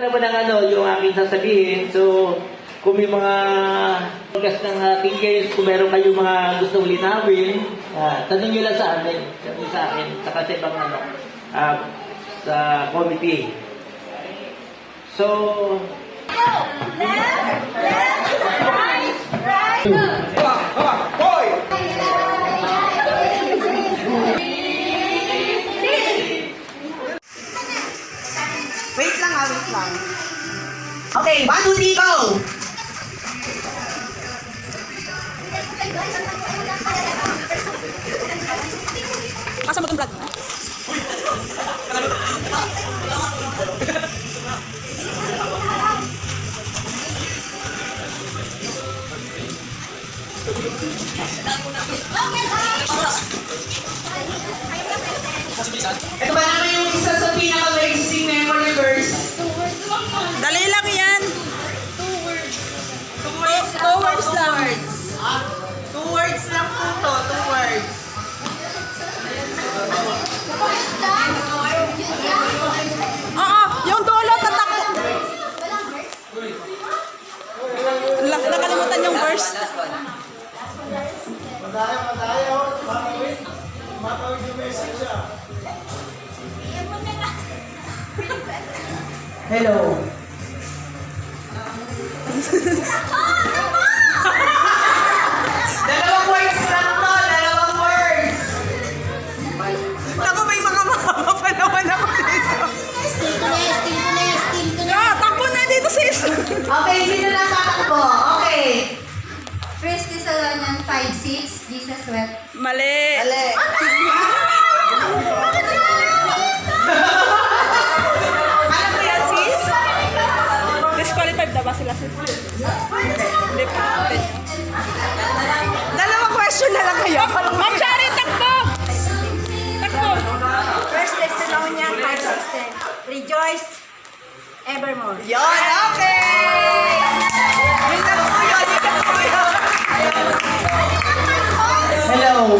naman ang yung aking sasabihin. So, kung may mga podcast ng ating games, kung meron kayong mga gusto linawin, tanong nyo lang sa amin, sabi sa akin, saka sa ibang sa committee. So, left, right, Boy! Wait lang wait lang. Okay, 1, 2, 3, go! Pasa mo itong vlog. Ito ba naman yung isa sa pinaka-racing memory verse? Dali lang yan. Two words lang. Two words lang po to, 2 words. Oo, yung dulo tatakbo. Nakalimutan yung verse. Hello. Dalawang words lang to, dalawang words. Ako may mga mahaba pa naman ako dito. Takbo na dito sis. Okay, sino na tatakbo? Okay. First Thessalonians 5:6, Jesus wept. Mali. Ale. Alam mo yan sis? Disqualified na ba sila sis? Hindi pa. Dalawang question na lang kayo. Ma'am Shari, takbo! Takbo! First Thessalonians 5:16, rejoice evermore. Yon, okay! Yun na po yun, yun na po yun. Hello.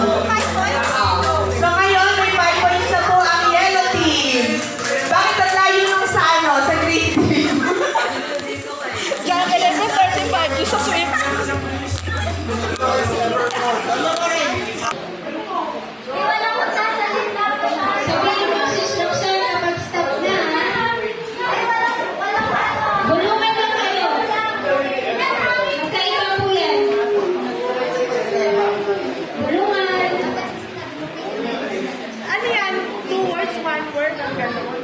So ngayon, may 5 points na po ang yellow team. Bakit ang layo nung sa green team? Diyan, 11:35 yung sa swim. Wala kong sasalita pa siya. Sabihin mo sis Luxer kapag stop na. Bulungan lang kayo. Magkaiba po yan. Bulungan. Ano yan? 2 words, 1 word, ang gano'n.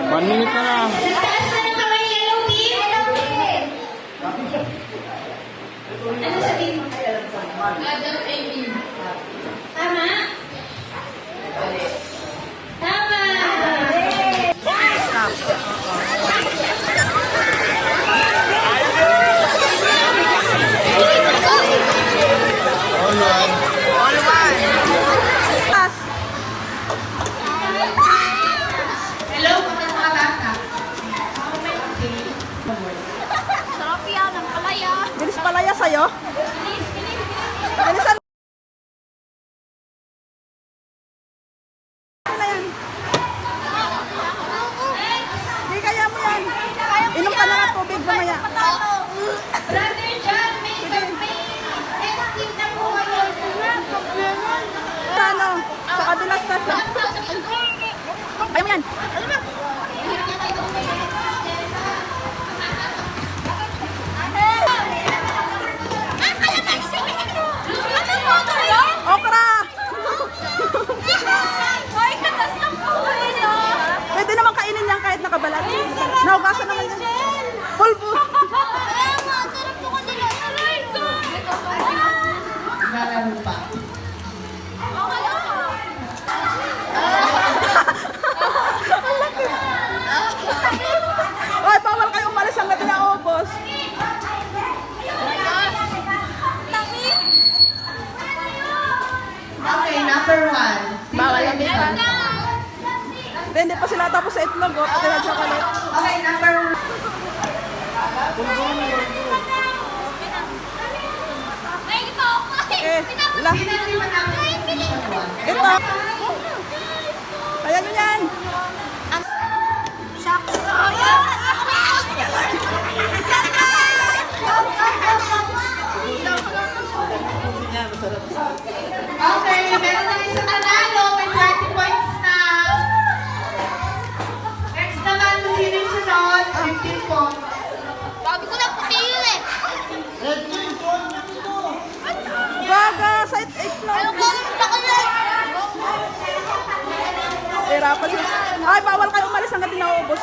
One minute na lang. Taas na ng kamay yellow team. Ano sabihin mo? Adam Amen. Tama? Tama! Hello, mga bata. Sarap yan, ang palaya. Bilis palaya sa'yo. Bilisan. Ano yan? Hindi, kaya mo yan. Inom ka na ng tubig mamaya. Brother John, may next team na po kayo. Sa ano? Sa kabilang station. Kaya mo yan. Okra! Pwede naman kainin yan kahit nakabalat. Naugasan naman yan. Pulpo. Nalaro pa. tapos sa itlog, oh, pati na chocolate. Okay, number Eh, la. Sino hindi pa namin decision one? Ito. Kaya nyo yan. Okay, meron na isang nanalo. May 20 points na. Next naman, kung sino yung sunod, 15 points. Bago ko lang puti yun eh. Gaga, sa itlog. Ayaw ko lang ako na. Hirapan siya. Ay, bawal kayo umalis hanggang di naubos.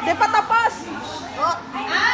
Di pa tapos. Ah,